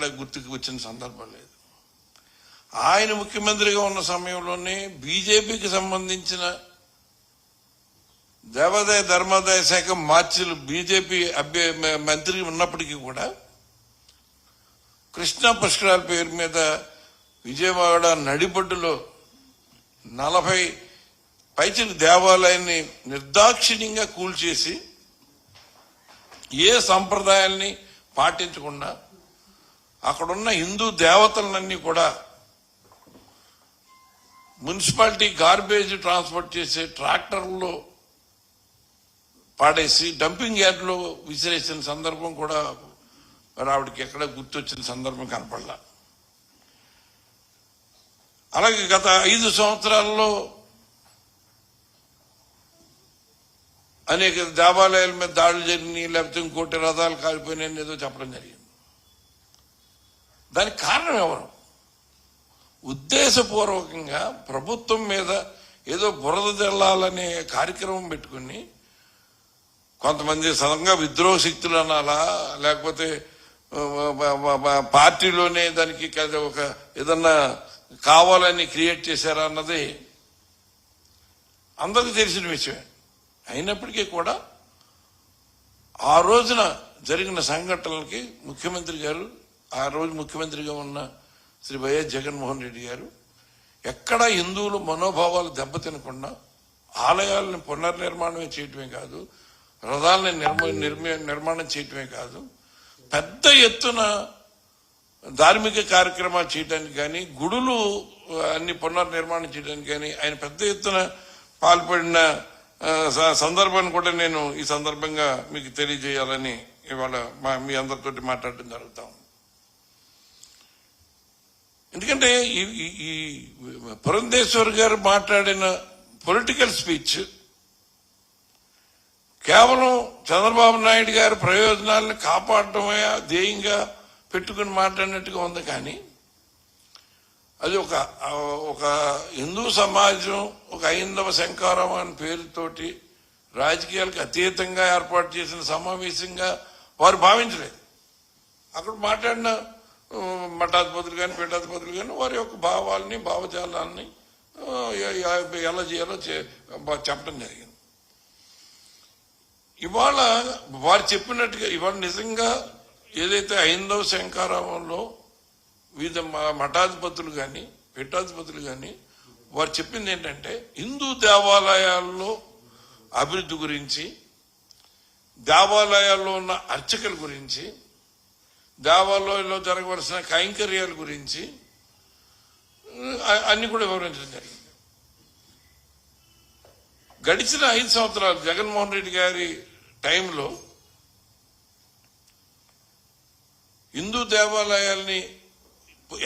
ఎక్కడ గుర్తుకు వచ్చిన సందర్భం లేదు. ఆయన ముఖ్యమంత్రిగా ఉన్న సమయంలోనే బీజేపీకి సంబంధించిన దేవాదాయ ధర్మాదాయ శాఖ మార్చిలు బీజేపీ మంత్రి ఉన్నప్పటికీ కూడా కృష్ణా పుష్కరాల పేరు మీద విజయవాడ నడిబొడ్డులో 40 పైచిల దేవాలయాన్ని నిర్దాక్షిణ్యంగా కూల్చేసి ఏ సంప్రదాయాల్ని పాటించకుండా అక్కడున్న హిందూ దేవతలన్నీ కూడా మున్సిపాలిటీ గార్బేజ్ ట్రాన్స్పోర్ట్ చేసే ట్రాక్టర్లో పాడేసి డంపింగ్ యార్డ్లో విసిరేసిన సందర్భం కూడా మరి ఆవిడకి ఎక్కడ గుర్తొచ్చిన సందర్భం కనపడలా. అలాగే గత 5 సంవత్సరాల్లో అనేక దేవాలయాల మీద దాడులు జరిగినాయి, లేకపోతే ఇంకోటి రథాలు కాలిపోయినాయని ఏదో చెప్పడం జరిగింది. దానికి కారణం ఎవరు? ఉద్దేశపూర్వకంగా ప్రభుత్వం మీద ఏదో బురద జల్లాలనే కార్యక్రమం పెట్టుకుని కొంతమంది సడన్గా విద్రోహ శక్తులు అనాలా, లేకపోతే పార్టీలోనే దానికి ఒక ఏదన్నా కావాలని క్రియేట్ చేశారా అన్నది అందరికీ తెలిసిన విషయమే. అయినప్పటికీ కూడా ఆ రోజున జరిగిన సంఘటనలకి ముఖ్యమంత్రి గారు, ఆ రోజు ముఖ్యమంత్రిగా ఉన్న శ్రీ వైఎస్ జగన్మోహన్ రెడ్డి గారు ఎక్కడ హిందువుల మనోభావాలు దెబ్బతినకుండా ఆలయాలను పునర్నిర్మాణమే చేయటమే కాదు, రథాలని నిర్మాణం చేయటమే కాదు, పెద్ద ఎత్తున ధార్మిక కార్యక్రమాలు చేయడానికి కానీ, గుడులు అన్ని పునర్నిర్మాణం చేయడానికి కానీ ఆయన పెద్ద ఎత్తున పాల్పడిన సందర్భాన్ని కూడా నేను ఈ సందర్భంగా మీకు తెలియజేయాలని ఇవాళ మీ అందరితోటి మాట్లాడటం జరుగుతాం. ఎందుకంటే ఈ పురంధేశ్వర్ గారు మాట్లాడిన పొలిటికల్ స్పీచ్ కేవలం చంద్రబాబు నాయుడు గారి ప్రయోజనాలను కాపాడటమే ధ్యేయంగా పెట్టుకుని మాట్లాడినట్టుగా ఉంది. కానీ అది ఒక హిందూ సమాజం, ఒక హైందవ శంకారావం అనే పేరుతోటి రాజకీయాలకు అతీతంగా ఏర్పాటు చేసిన సమావేశంగా వారు భావించలేదు. అక్కడ మాట్లాడిన మఠాధిపతులు కానీ పీఠాధిపతులు కానీ వారి యొక్క భావాలని, భావజాలాన్ని ఎలా చేయాలో చెప్పడం జరిగింది. ఇవాళ వారు చెప్పినట్టుగా ఇవాళ నిజంగా ఏదైతే హైందవ శంకారావంలో వివిధ మఠాధిపతులు కానీ పీఠాధిపతులు కానీ వారు చెప్పింది ఏంటంటే, హిందూ దేవాలయాల్లో అభివృద్ధి గురించి, దేవాలయాల్లో ఉన్న అర్చకుల గురించి, దేవాలయాల్లో జరగవలసిన కైంకర్యాల గురించి అన్ని కూడా వివరించడం జరిగింది. గడిచిన 5 సంవత్సరాలు జగన్మోహన్ రెడ్డి గారి టైంలో హిందూ దేవాలయాల్ని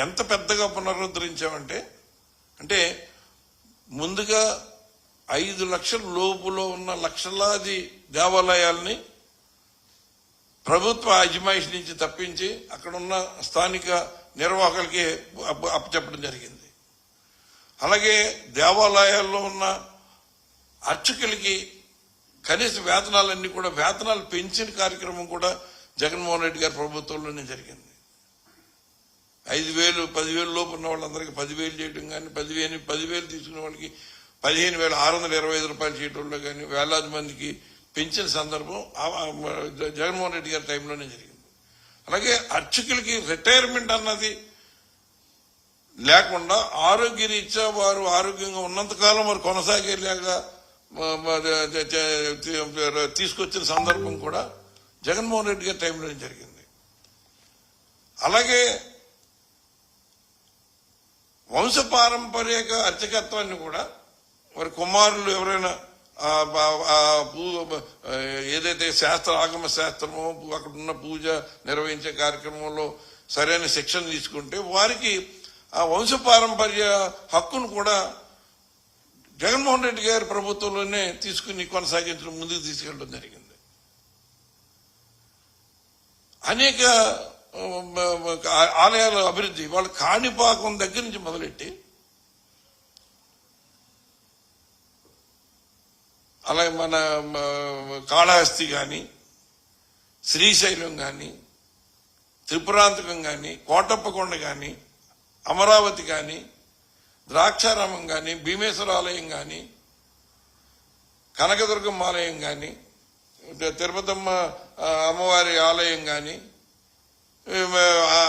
ఎంత పెద్దగా పునరుద్ధరించామంటే, అంటే ముందుగా 5 లక్షల లోపులో ఉన్న లక్షలాది దేవాలయాల్ని ప్రభుత్వ అజమాయిషి నుంచి తప్పించి అక్కడ ఉన్న స్థానిక నిర్వాహకులకి అప్పచెప్పడం జరిగింది. అలాగే దేవాలయాల్లో ఉన్న అర్చకులకి కనీస వేతనాలన్నీ కూడా వేతనాలు పెంచిన కార్యక్రమం కూడా జగన్మోహన్ రెడ్డి గారి ప్రభుత్వంలోనే జరిగింది. 5,000, 10,000 లోపు ఉన్న వాళ్ళందరికీ 10,000 చేయడం కానీ, 10,000 తీసుకున్న వాళ్ళకి 15,625 రూపాయలు చేయడంలో కానీ వేలాది మందికి పెంచిన సందర్భం జగన్మోహన్ రెడ్డి గారి టైంలోనే జరిగింది. అలాగే అర్చకులకి రిటైర్మెంట్ అన్నది లేకుండా ఆరోగ్యరీత్యా వారు ఆరోగ్యంగా ఉన్నంతకాలం వారు కొనసాగేలాగా తీసుకొచ్చిన సందర్భం కూడా జగన్మోహన్ రెడ్డి గారి టైంలోనే జరిగింది. అలాగే వంశపారంపర్యక అర్చకత్వాన్ని కూడా వారి కుమారులు ఎవరైనా ఏదైతే ఆగమ శాస్త్రమో అక్కడ ఉన్న పూజ నిర్వహించే కార్యక్రమంలో సరైన శిక్షణ తీసుకుంటే వారికి ఆ వంశపారంపర్య హక్కును కూడా జగన్మోహన్ రెడ్డి గారి ప్రభుత్వంలోనే తీసుకుని కొనసాగించడం, ముందుకు తీసుకెళ్ళడం జరిగింది. అనేక ఆలయాల అభివృద్ధి వాళ్ళ కాణిపాకం దగ్గర నుంచి మొదలెట్టి అలాగే మన కాళహస్తి కానీ, శ్రీశైలం కానీ, త్రిపురాంతకం కానీ, కోటప్పకొండ కానీ, అమరావతి కానీ, ద్రాక్షారామం కానీ, భీమేశ్వర ఆలయం కానీ, కనకదుర్గమ్మ ఆలయం కానీ, తిరుపతమ్మ అమ్మవారి ఆలయం కానీ,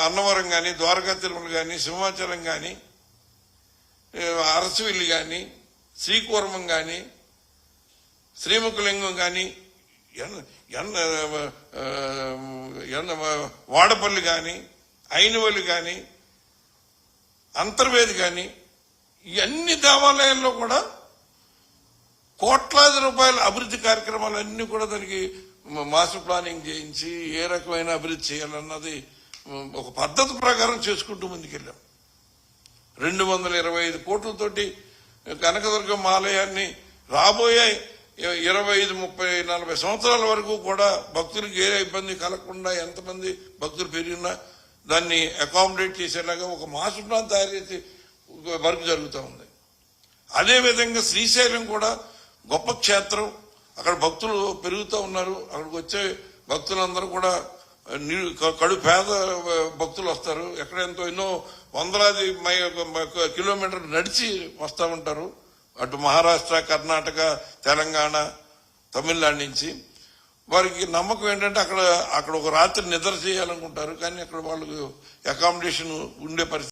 అన్నవరం కానీ, ద్వారకా తిరుమల కానీ, సింహాచలం కానీ, అరసవిల్లి కానీ, శ్రీకూర్మం కానీ, శ్రీముఖలింగం కానీ, వాడపల్లి కానీ, అయినవల్లి కానీ, అంతర్వేది కానీ, ఇవన్నీ దేవాలయాల్లో కూడా కోట్లాది రూపాయల అభివృద్ధి కార్యక్రమాలన్నీ కూడా దానికి మాస్టర్ ప్లానింగ్ చేయించి ఏ రకమైన అభివృద్ధి చేయాలన్నది ఒక పద్ధతి ప్రకారం చేసుకుంటూ ముందుకెళ్ళాం. 225 కోట్లతోటి కనకదుర్గమ్మ ఆలయాన్ని రాబోయే 25, 30, 40 సంవత్సరాల వరకు కూడా భక్తులకు ఏ ఇబ్బంది కలగకుండా ఎంతమంది భక్తులు పెరిగినా దాన్ని అకామిడేట్ చేసేలాగా ఒక మాస్టర్ ప్లాన్ తయారు చేసి వర్క్ జరుగుతూ ఉంది. అదేవిధంగా శ్రీశైలం కూడా గొప్ప క్షేత్రం. అక్కడ భక్తులు పెరుగుతూ ఉన్నారు. అక్కడికి వచ్చే భక్తులందరూ కూడా కడు పేద భక్తులు వస్తారు. ఎన్నో వందలాది కిలోమీటర్లు నడిచి వస్తూ ఉంటారు. అటు మహారాష్ట్ర, కర్ణాటక, తెలంగాణ, తమిళనాడు నుంచి. వారికి నమ్మకం ఏంటంటే అక్కడ ఒక రాత్రి నిద్ర చేయాలనుకుంటారు, కానీ అక్కడ వాళ్ళకు అకామిడేషన్ ఉండే పరిస్థితి